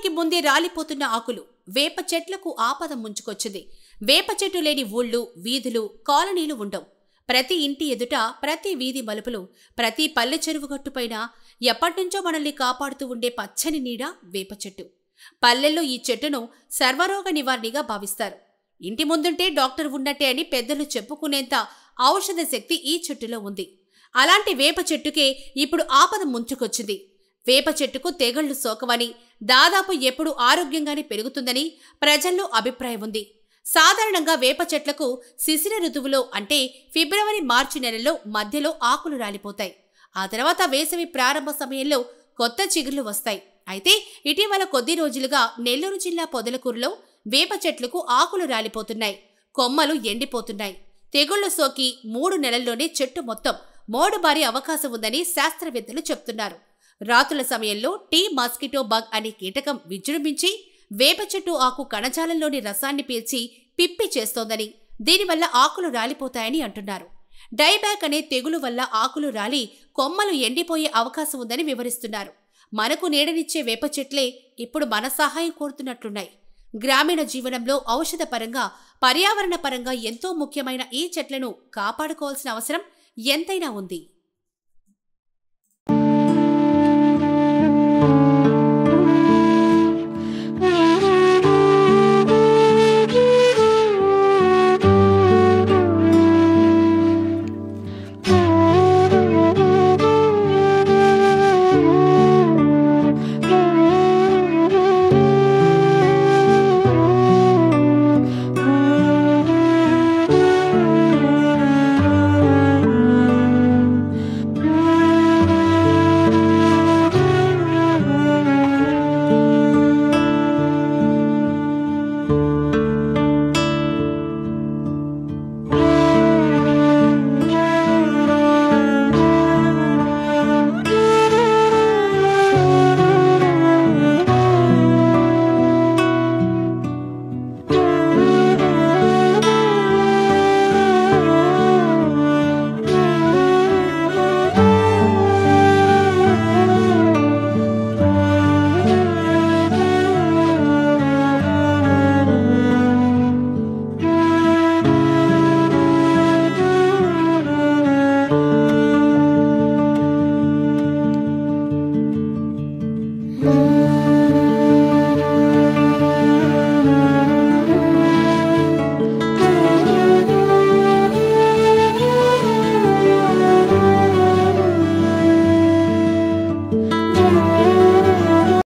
సమయానికి ముందే రాలిపోతున్న ఆకులు. వేప చెట్లకు ఆపద ముంచుకొచ్చింది. వేప చెట్టు లేని ఊళ్ళు, వీధులు, కాలనీలు ఉండవు. ప్రతి ఇంటి ఎదుట, ప్రతి వీధి మలుపులు, ప్రతి పల్లె చెరువు గట్టుపైన ఎప్పటినుంచో మనల్ని కాపాడుతూ ఉండే పచ్చని నీడ వేప చెట్టు. పల్లెల్లో ఈ చెట్టును సర్వరోగ నివారణగా భావిస్తారు. ఇంటి ముందుంటే డాక్టర్ ఉన్నట్టే అని పెద్దలు చెప్పుకునేంత ఔషధ శక్తి ఈ చెట్టులో ఉంది. అలాంటి వేప చెట్టుకే ఇప్పుడు ఆపద ముంచుకొచ్చింది. వేప చెట్టుకు తెగుళ్లు సోకవని, దాదాపు ఎప్పుడు ఆరోగ్యంగానే పెరుగుతుందని ప్రజల్లో అభిప్రాయం ఉంది. సాధారణంగా వేప చెట్లకు శిశిర ఋతువులో అంటే ఫిబ్రవరి, మార్చి నెలల్లో మధ్యలో ఆకులు రాలిపోతాయి. ఆ తర్వాత వేసవి ప్రారంభ సమయంలో కొత్త చిగుర్లు వస్తాయి. అయితే ఇటీవల కొద్ది రోజులుగా నెల్లూరు జిల్లా పొదలకూరులో వేప చెట్లకు ఆకులు రాలిపోతున్నాయి. కొమ్మలు ఎండిపోతున్నాయి. తెగుళ్లు సోకి 3 నెలల్లోనే చెట్టు మొత్తం మోడుబారే అవకాశం ఉందని శాస్త్రవేత్తలు చెప్తున్నారు. రాత్రుల సమయంలో టీ మాస్కిటో బగ్ అనే కీటకం విజృంభించి వేప చెట్టు ఆకు కణజాలంలోని రసాన్ని పీల్చి పిప్పి చేస్తోందని, దీనివల్ల ఆకులు రాలిపోతాయని అంటున్నారు. డైబ్యాక్ అనే తెగులు వల్ల ఆకులు రాలి కొమ్మలు ఎండిపోయే అవకాశం ఉందని వివరిస్తున్నారు. మనకు నీడనిచ్చే వేప చెట్లే ఇప్పుడు మన సహాయం కోరుతున్నట్లున్నాయి. గ్రామీణ జీవనంలో ఔషధ పరంగా, పర్యావరణ పరంగా ఎంతో ముఖ్యమైన ఈ చెట్లను కాపాడుకోవాల్సిన అవసరం ఎంతైనా ఉంది.